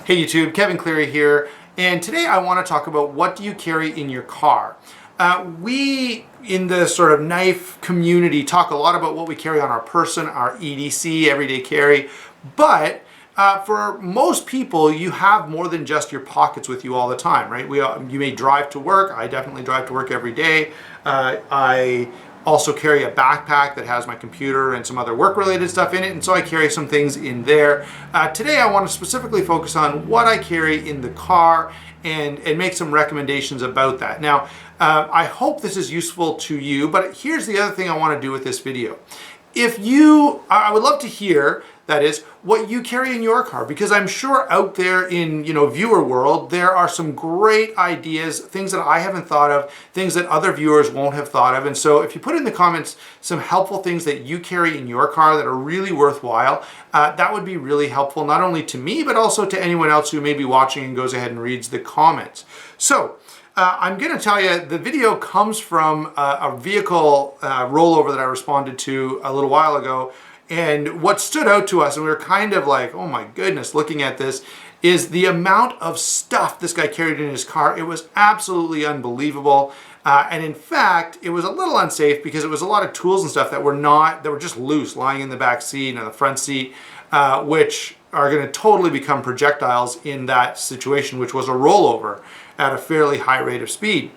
Hey YouTube, Kevin Cleary here, and today I want to talk about what do you carry in your car. We in the sort of knife community talk a lot about what we carry on our person, our EDC, everyday carry, but for most people you have more than just your pockets with you all the time, right? You may drive to work. I definitely drive to work every day. I also carry a backpack that has my computer and some other work-related stuff in it, and so I carry some things in there. Today I want to specifically focus on what I carry in the car and make some recommendations about that. Now, I hope this is useful to you, but here's the other thing I want to do with this video. I would love to hear, that is, what you carry in your car, because I'm sure out there in, viewer world, there are some great ideas, things that I haven't thought of, things that other viewers won't have thought of. And so if you put in the comments some helpful things that you carry in your car that are really worthwhile, that would be really helpful, not only to me, but also to anyone else who may be watching and goes ahead and reads the comments. So, I'm going to tell you, the video comes from a vehicle rollover that I responded to a little while ago. And what stood out to us, and we were kind of like, oh my goodness, looking at this, is the amount of stuff this guy carried in his car. It was absolutely unbelievable. And in fact, it was a little unsafe because it was a lot of tools and stuff that were just loose, lying in the back seat and the front seat, which are going to totally become projectiles in that situation, which was a rollover at a fairly high rate of speed.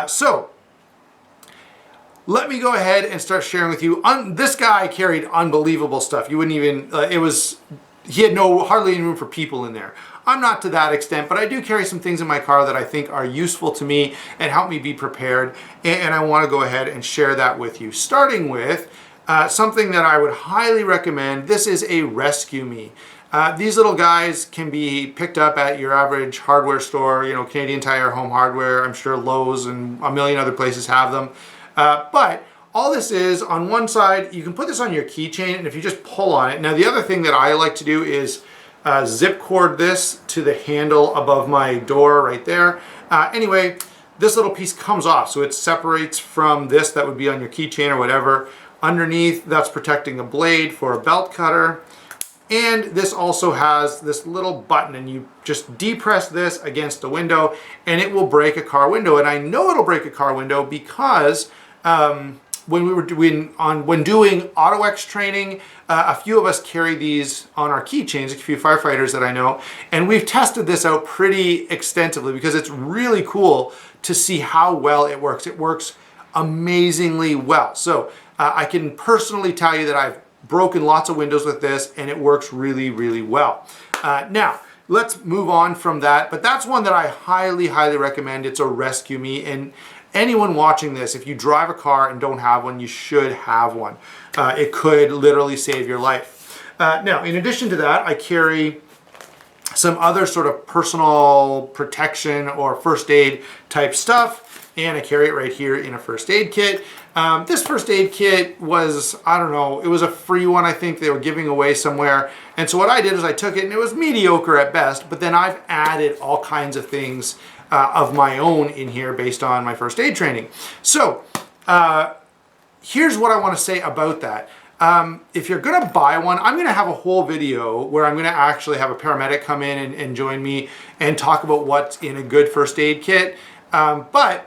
So let me go ahead and start sharing with you. This guy carried unbelievable stuff. You wouldn't even, he had hardly any room for people in there. I'm not to that extent, but I do carry some things in my car that I think are useful to me and help me be prepared. And I want to go ahead and share that with you. Starting with something that I would highly recommend. This is a Rescue Me. These little guys can be picked up at your average hardware store, Canadian Tire, Home Hardware. I'm sure Lowe's and a million other places have them. But all this is, on one side, you can put this on your keychain, and if you just pull on it. Now, the other thing that I like to do is zip cord this to the handle above my door right there. Anyway, this little piece comes off, so it separates from this that would be on your keychain or whatever. Underneath, that's protecting a blade for a belt cutter. And this also has this little button, and you just depress this against a window and it will break a car window. And I know it'll break a car window because when doing AutoX training, a few of us carry these on our keychains, a few firefighters that I know, and we've tested this out pretty extensively because it's really cool to see how well it works. It works amazingly well. So I can personally tell you that I've broken lots of windows with this, and it works really, really well. Now, let's move on from that, but that's one that I highly, highly recommend. It's a Rescue Me, and anyone watching this, if you drive a car and don't have one, you should have one. It could literally save your life. Now, in addition to that, I carry some other sort of personal protection or first aid type stuff, and I carry it right here in a first aid kit. This first aid kit was, I don't know, it was a free one. I think they were giving away somewhere. And so what I did is I took it, and it was mediocre at best, but then I've added all kinds of things of my own in here based on my first aid training. So here's what I want to say about that. If you're going to buy one, I'm going to have a whole video where I'm going to actually have a paramedic come in and join me and talk about what's in a good first aid kit. But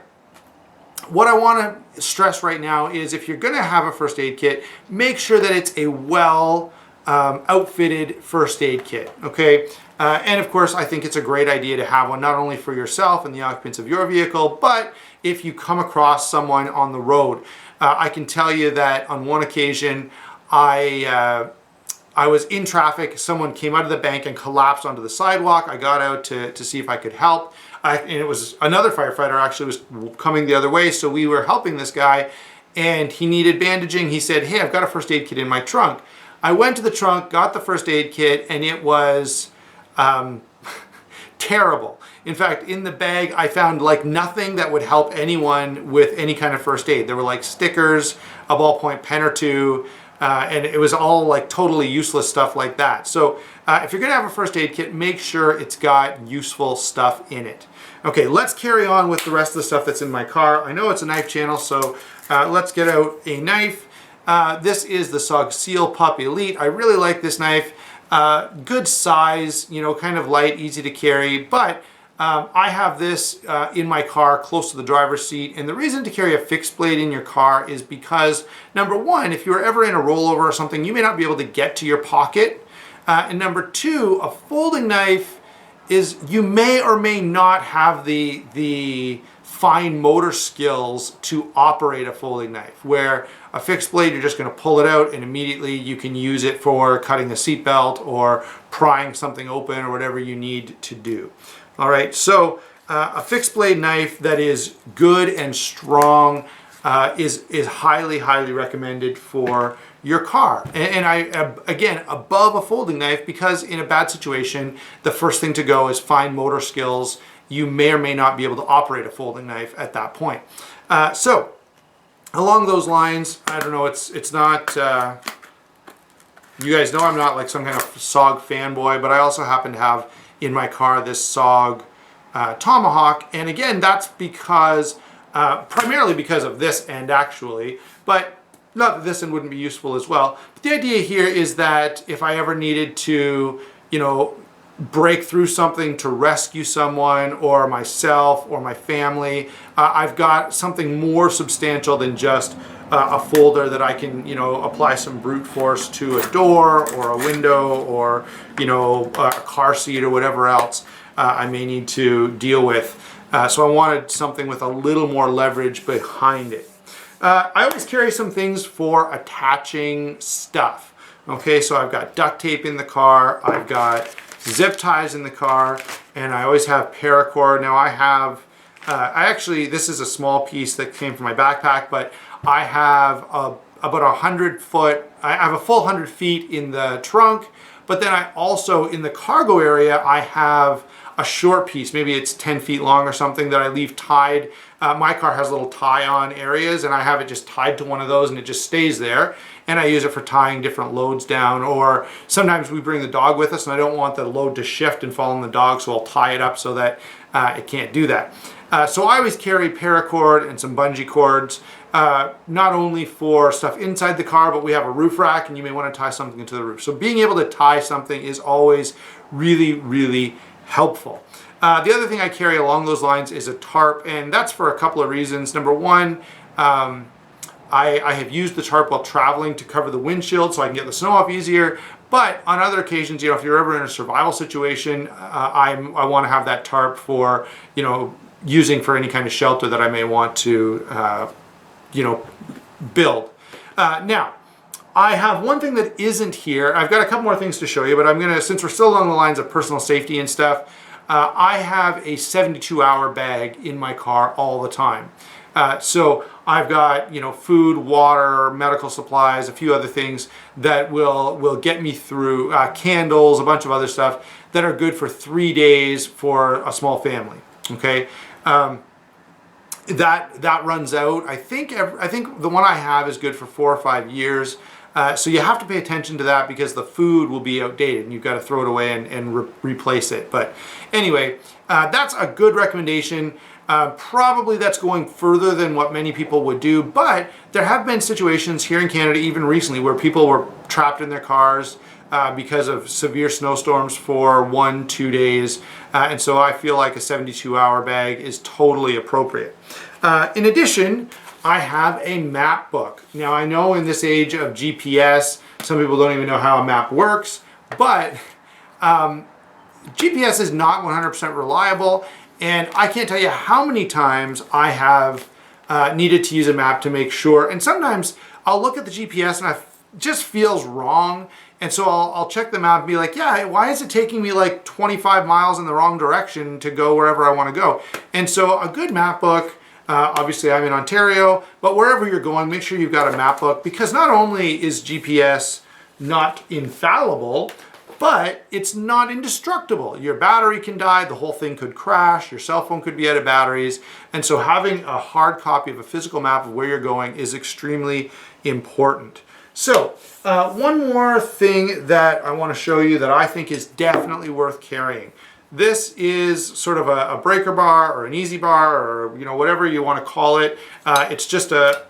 what I want to stress right now is if you're going to have a first aid kit, make sure that it's a well outfitted first aid kit, okay? And of course, I think it's a great idea to have one not only for yourself and the occupants of your vehicle, but if you come across someone on the road. I can tell you that on one occasion, I was in traffic. Someone came out of the bank and collapsed onto the sidewalk. I got out to see if I could help. And it was another firefighter actually was coming the other way. So we were helping this guy, and he needed bandaging. He said, hey, I've got a first aid kit in my trunk. I went to the trunk, got the first aid kit, and it was terrible. In fact, in the bag, I found like nothing that would help anyone with any kind of first aid. There were like stickers, a ballpoint pen or two, and it was all like totally useless stuff like that. So if you're gonna have a first aid kit, make sure it's got useful stuff in it. Okay, let's carry on with the rest of the stuff that's in my car. I know it's a knife channel, so let's get out a knife. This is the SOG Seal Pup Elite. I really like this knife. good size, you know, kind of light, easy to carry, but I have this in my car close to the driver's seat, and the reason to carry a fixed blade in your car is because, number one, if you're ever in a rollover or something, you may not be able to get to your pocket, and number two, a folding knife is, you may or may not have the fine motor skills to operate a folding knife, where a fixed blade, you're just going to pull it out and immediately you can use it for cutting a seatbelt or prying something open or whatever you need to do. All right, so a fixed blade knife that is good and strong is highly, highly recommended for your car. And I, again, above a folding knife, because in a bad situation, the first thing to go is fine motor skills. You may or may not be able to operate a folding knife at that point. So along those lines, I don't know, it's not, you guys know I'm not like some kind of SOG fanboy, but I also happen to have in my car this SOG Tomahawk. And again, that's because, primarily because of this end actually, but not that this end wouldn't be useful as well. But the idea here is that if I ever needed to, you know, break through something to rescue someone or myself or my family, I've got something more substantial than just a folder that I can, you know, apply some brute force to a door or a window or, you know, a car seat or whatever else I may need to deal with. So I wanted something with a little more leverage behind it. I always carry some things for attaching stuff. Okay, so I've got duct tape in the car, I've got zip ties in the car, and I always have paracord. Now I have, this is a small piece that came from my backpack, but I have about 100 foot, I have a full 100 feet in the trunk, but then I also, in the cargo area, I have a short piece, maybe it's 10 feet long or something, that I leave tied. My car has little tie-on areas, and I have it just tied to one of those, and it just stays there. And I use it for tying different loads down, or sometimes we bring the dog with us, and I don't want the load to shift and fall on the dog, so I'll tie it up so that it can't do that. So I always carry paracord and some bungee cords, not only for stuff inside the car, but we have a roof rack, and you may want to tie something into the roof. So being able to tie something is always really, really helpful. The other thing I carry along those lines is a tarp, and that's for a couple of reasons. Number one, I have used the tarp while traveling to cover the windshield so I can get the snow off easier. But on other occasions, you know, if you're ever in a survival situation, I want to have that tarp for, you know, using for any kind of shelter that I may want to, you know, build. Now, I have one thing that isn't here. I've got a couple more things to show you, but I'm gonna, since we're still along the lines of personal safety and stuff, I have a 72-hour bag in my car all the time. So I've got, you know, food, water, medical supplies, a few other things that will get me through, candles, a bunch of other stuff that are good for 3 days for a small family. Okay, that runs out. I think the one I have is good for 4 or 5 years. So you have to pay attention to that because the food will be outdated and you've got to throw it away and replace it. But anyway, that's a good recommendation. Probably that's going further than what many people would do, but there have been situations here in Canada, even recently, where people were trapped in their cars because of severe snowstorms for 1-2 days. And so I feel like a 72-hour bag is totally appropriate. In addition, I have a map book. Now I know in this age of GPS, some people don't even know how a map works, but GPS is not 100% reliable, and I can't tell you how many times I have needed to use a map to make sure, and sometimes I'll look at the GPS and it just feels wrong, and so I'll check the map and be like, yeah, why is it taking me like 25 miles in the wrong direction to go wherever I want to go? And so a good map book, obviously I'm in Ontario, but wherever you're going, make sure you've got a map book, because not only is GPS not infallible, but it's not indestructible. Your battery can die, the whole thing could crash, your cell phone could be out of batteries, and so having a hard copy of a physical map of where you're going is extremely important. So, one more thing that I want to show you that I think is definitely worth carrying. This is sort of a breaker bar or an easy bar, or, you know, whatever you want to call it. It's just a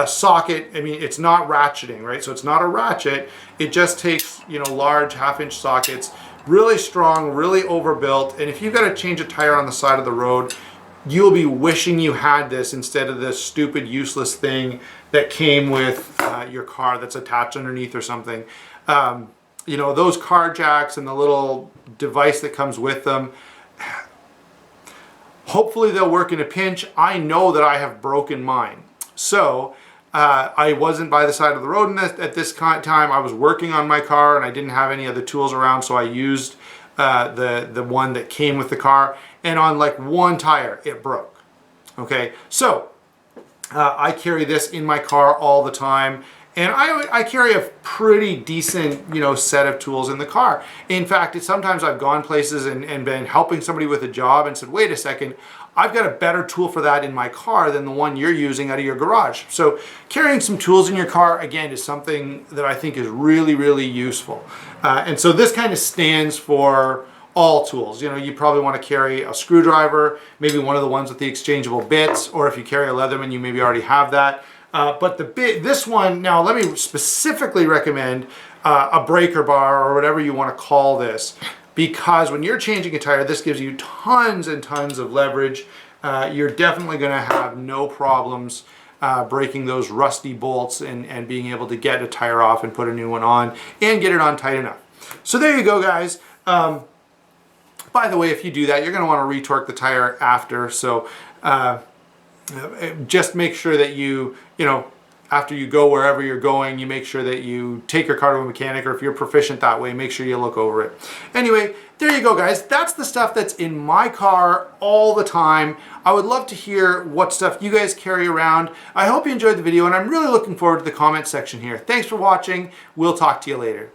socket. I mean, it's not ratcheting, right? So it's not a ratchet. It just takes, you know, large 1/2-inch sockets, really strong, really overbuilt. And if you've got to change a tire on the side of the road, you'll be wishing you had this instead of this stupid, useless thing that came with your car that's attached underneath or something. You know, those car jacks and the little device that comes with them, hopefully they'll work in a pinch. I know that I have broken mine. So I wasn't by the side of the road at this time. I was working on my car and I didn't have any other tools around, so I used the one that came with the car, and on like one tire it broke. Okay, so I carry this in my car all the time, and I carry a pretty decent, you know, set of tools in the car. In fact, sometimes I've gone places and been helping somebody with a job and said, wait a second, I've got a better tool for that in my car than the one you're using out of your garage. So carrying some tools in your car, again, is something that I think is really, really useful. And so this kind of stands for all tools. You know, you probably want to carry a screwdriver, maybe one of the ones with the exchangeable bits, or if you carry a Leatherman, you maybe already have that. But this one, now let me specifically recommend a breaker bar or whatever you want to call this, because when you're changing a tire, this gives you tons and tons of leverage. You're definitely going to have no problems breaking those rusty bolts and being able to get a tire off and put a new one on and get it on tight enough. So there you go, guys. By the way, if you do that, you're going to want to retorque the tire after. So just make sure that you know, after you go wherever you're going, you make sure that you take your car to a mechanic, or if you're proficient that way, make sure you look over it. Anyway, there you go, guys. That's the stuff that's in my car all the time. I would love to hear what stuff you guys carry around. I hope you enjoyed the video, and I'm really looking forward to the comment section here. Thanks for watching. We'll talk to you later.